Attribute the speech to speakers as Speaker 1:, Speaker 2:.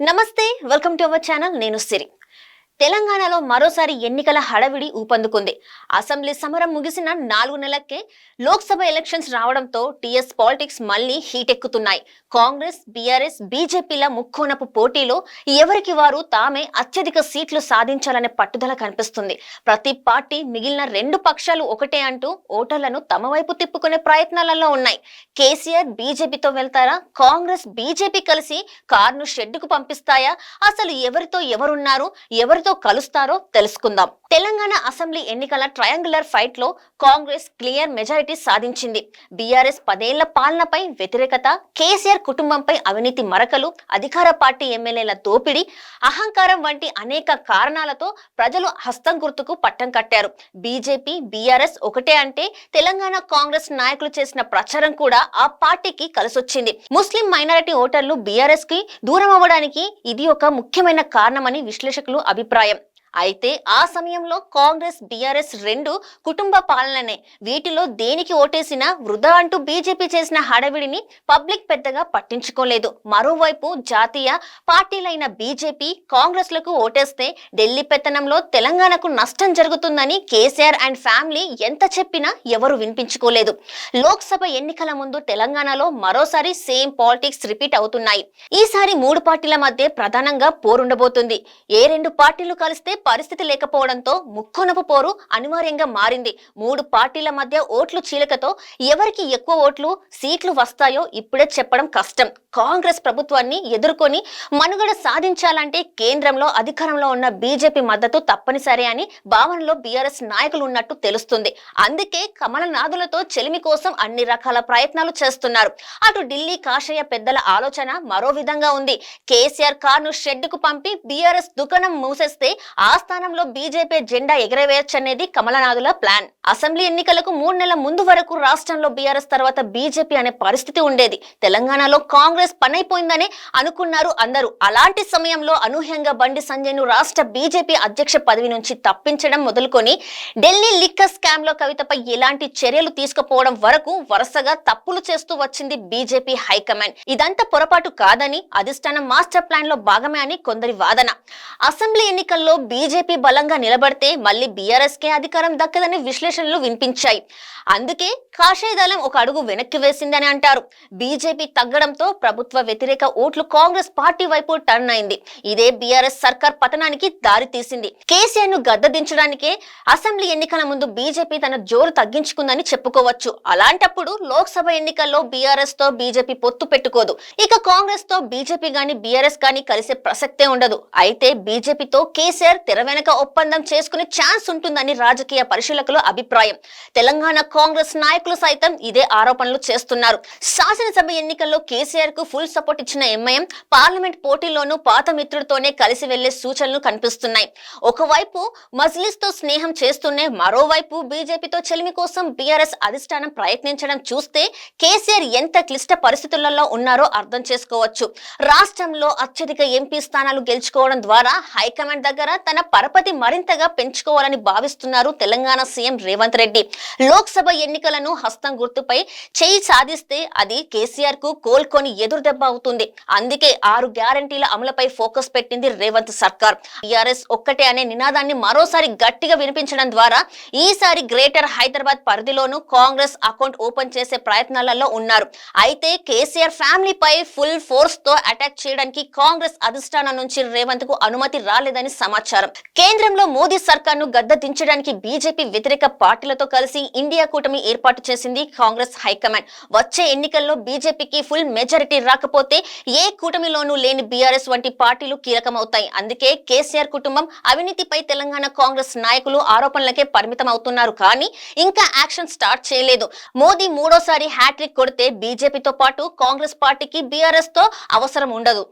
Speaker 1: నమస్తే, welcome to our channel. నేను సిరి. తెలంగాణలో మరోసారి ఎన్నికల హడవిడి ఊపందుకుంది. అసెంబ్లీ సమరం ముగిసిన 4 నెలలకే లోక్సభ ఎలక్షన్స్ రావడంతో టీఎస్ పాలిటిక్స్ మళ్లీ హీట్ ఎక్కుతున్నాయి. కాంగ్రెస్, బీఆర్ఎస్, బీజేపీల ముక్కోనపు పోటీలో ఎవరికి వారు తామే అత్యధిక సీట్లు సాధించాలనే పట్టుదల కనిపిస్తుంది. ప్రతి పార్టీ మిగిలిన 2 పక్షాలు ఒకటే అంటూ ఓటర్లను తమ వైపు తిప్పుకునే ప్రయత్నాలలో ఉన్నాయి. కేసీఆర్ బీజేపీతో వెళ్తారా? కాంగ్రెస్, బీజేపీ కలిసి కారును షెడ్డుకు పంపిస్తాయా? అసలు ఎవరితో ఎవరున్నారు, ఎవరితో కలుస్తారో తెలుసుకుందాం. తెలంగాణ అసెంబ్లీ ఎన్నికల ట్రయాంగులర్ ఫైట్ లో కాంగ్రెస్ క్లియర్ మెజారిటీ సాధించింది. బీఆర్ఎస్ 10 ఏళ్ల పాలనపై వ్యతిరేకత, కేసీఆర్ కుటుంబంపై అవినీతి మరకలు, అధికార పార్టీ ఎమ్మెల్యేల దోపిడీ, అహంకారం వంటి అనేక కారణాలతో ప్రజలు హస్తం గుర్తుకు పట్టం కట్టారు. బీజేపీ, బీఆర్ఎస్ ఒకటే అంటే తెలంగాణ కాంగ్రెస్ నాయకులు చేసిన ప్రచారం కూడా ఆ పార్టీకి కలిసొచ్చింది. ముస్లిం మైనారిటీ ఓటర్లు బీఆర్ఎస్ కి దూరం అవ్వడానికి ఇది ఒక ముఖ్యమైన కారణమని విశ్లేషకులు అభిప్రాయం. అయితే ఆ సమయంలో కాంగ్రెస్, బీఆర్ఎస్ 2 కుటుంబ పాలననే. వీటిలో దేనికి ఓటేసినా వృధా అంటూ బీజేపీ చేసిన హడావిడిని పబ్లిక్ పెద్దగా పట్టించుకోలేదు. మరోవైపు జాతీయ పార్టీలైన బీజేపీ, కాంగ్రెస్ లకు ఓటేస్తే ఢిల్లీ పెత్తనంలో తెలంగాణకు నష్టం జరుగుతుందని కేసీఆర్ అండ్ ఫ్యామిలీ ఎంత చెప్పినా ఎవరు వినిపించుకోలేదు. లోక్సభ ఎన్నికల ముందు తెలంగాణలో మరోసారి సేమ్ పాలిటిక్స్ రిపీట్ అవుతున్నాయి. ఈసారి 3 పార్టీల మధ్య ప్రధానంగా పోరుండబోతుంది. ఏ 2 పార్టీలు కలిస్తే పరిస్థితి లేకపోవడంతో ముక్కోనపు పోరు అనివార్యంగా మారింది. 3 పార్టీల మధ్య ఓట్లు చీలకతో ఎవరికి ఎక్కువ ఓట్లు, సీట్లు వస్తాయో ఇప్పుడే చెప్పడం కష్టం. కాంగ్రెస్ ప్రభుత్వాన్ని ఎదుర్కొని మనుగడ సాధించాలంటే కేంద్రంలో అధికారంలో ఉన్న బీజేపీ మద్దతు తప్పనిసరి అని భావనలో బీఆర్ఎస్ నాయకులు ఉన్నట్టు తెలుస్తుంది. అందుకే కమలనాథులతో చెలిమి కోసం అన్ని రకాల ప్రయత్నాలు చేస్తున్నారు. అటు ఢిల్లీ కాషాయ పెద్దల ఆలోచన మరో విధంగా ఉంది. కేసీఆర్ కారును షెడ్డుకు పంపి బీఆర్ఎస్ దుకాణం మూసేస్తే ఆ స్థానంలో బీజేపీ జెండా ఎగరవేయచ్చనేది కమలనాథుల ప్లాన్. అసెంబ్లీ ఎన్నికలకు 3 నెలల ముందు వరకు రాష్ట్రంలో బీఆర్ఎస్ తర్వాత బీజేపీ అనే పరిస్థితి ఉండేది. తెలంగాణలో కాంగ్రెస్ పనైపోయిందనే అనుకున్నారు అందరూ. అలాంటి సమయంలో అనూహ్యంగా బండి సంజయ్ ను రాష్ట్ర బీజేపీ అధ్యక్ష పదవి నుంచి తప్పించడం మొదలుకొని ఢిల్లీ లిక్కర్ స్కామ్ లో కవితపై ఎలాంటి చర్యలు తీసుకుపోవడం వరకు వరుసగా తప్పులు చేస్తూ వచ్చింది బీజేపీ హైకమాండ్. ఇదంతా పొరపాటు కాదని, అధిష్టానం మాస్టర్ ప్లాన్ లో భాగమే అని కొందరి వాదన. అసెంబ్లీ ఎన్నికల్లో బీజేపీ బలంగా నిలబడితే మళ్లీ బీఆర్ఎస్ కే అధికారం దక్కదని విశ్లేషణలు వినిపించాయి. అందుకే కాషాయ దళం ఒక అడుగు వెనక్కి వేసిందని అంటారు. బీజేపీ తగ్గడంతో ప్రభుత్వ వ్యతిరేక ఓట్లు కాంగ్రెస్ పార్టీ వైపు టర్న్ అయింది. ఇదే బీఆర్ఎస్ సర్కార్ పతనానికి దారి తీసింది. కేసీఆర్ ను గద్దెదించడానికే అసెంబ్లీ ఎన్నికల ముందు బీజేపీ తన జోరు తగ్గించుకుందని చెప్పుకోవచ్చు. అలాంటప్పుడు లోక్సభ ఎన్నికల్లో బీఆర్ఎస్ తో బీజేపీ పొత్తు పెట్టుకోదు. ఇక కాంగ్రెస్ తో బీజేపీ గాని బీఆర్ఎస్ గాని కలిసే ప్రసక్తే ఉండదు. అయితే బీజేపీతో కేసీఆర్ తెర వెనక ఒప్పందం చేసుకునే ఛాన్స్ ఉంటుందని రాజకీయ పరిశీలకుల అభిప్రాయం. తెలంగాణ కాంగ్రెస్ నాయకులు సైతం ఇదే ఆరోపణలు చేస్తున్నారు. శాసనసభ ఎన్నికల్లో కేసీఆర్ కు ఫుల్ సపోర్ట్ ఇచ్చిన ఎంఐఎం పార్లమెంట్ పోటీల్లోనూ పాత మిత్రుడితోనే కలిసి వెళ్లే సూచనలు కనిపిస్తున్నాయి. ఒకవైపు మజ్లిస్ తో స్నేహం చేస్తూనే మరోవైపు బీజేపీతో చెలిమి కోసం బీఆర్ఎస్ అధిష్టానం ప్రయత్నించడం చూస్తే కేసీఆర్ ఎంత క్లిష్ట పరిస్థితులలో ఉన్నారో అర్థం చేసుకోవచ్చు. రాష్ట్రంలో అత్యధిక ఎంపీ స్థానాలు గెలుచుకోవడం ద్వారా హైకమాండ్ దగ్గర తన పరపతి మరింతగా పెంచుకోవాలని భావిస్తున్నారు తెలంగాణ సీఎం రేవంత్ రెడ్డి. లోక్సభ ఎన్నికలను హస్తం గుర్తుపై చేయి సాధిస్తే అది కేసీఆర్ కు కోల్కొని ఎదురు దెబ్బ అవుతుంది. అందుకే 6 గ్యారంటీల అమలుపై ఫోకస్ పెట్టింది రేవంత్ సర్కార్. టీఆర్ఎస్ ఒక్కటే అనే నినాదాన్ని మరోసారి గట్టిగా వినిపించడం ద్వారా ఈసారి గ్రేటర్ హైదరాబాద్ పరిధిలోనూ కాంగ్రెస్ అకౌంట్ ఓపెన్ చేసే ప్రయత్నాలలో ఉన్నారు. అయితే కేసీఆర్ ఫ్యామిలీపై ఫుల్ ఫోర్స్ తో అటాక్ చేయడానికి కాంగ్రెస్ అధిష్టానం నుంచి రేవంత్ కు అనుమతి రాలేదని సమాచారం. కేంద్రంలో మోదీ సర్కార్ ను గద్దె దించడానికి బీజేపీ వ్యతిరేక పార్టీలతో కలిసి ఇండియా కూటమి ఏర్పాటు చేసింది కాంగ్రెస్ హైకమాండ్. వచ్చే ఎన్నికల్లో బీజేపీకి ఫుల్ మెజారిటీ రాకపోతే ఏ కూటమిలోనూ లేని బీఆర్ఎస్ వంటి పార్టీలు కీలకమవుతాయి. అందుకే కేసీఆర్ కుటుంబం అవినీతిపై తెలంగాణ కాంగ్రెస్ నాయకులు ఆరోపణలకే పరిమితం అవుతున్నారు. కానీ ఇంకా యాక్షన్ స్టార్ట్ చేయలేదు. మోదీ 3వ సారి హ్యాట్రిక్ కొడితే బీజేపీతో పాటు కాంగ్రెస్ పార్టీకి బీఆర్ఎస్ తో అవసరం ఉండదు.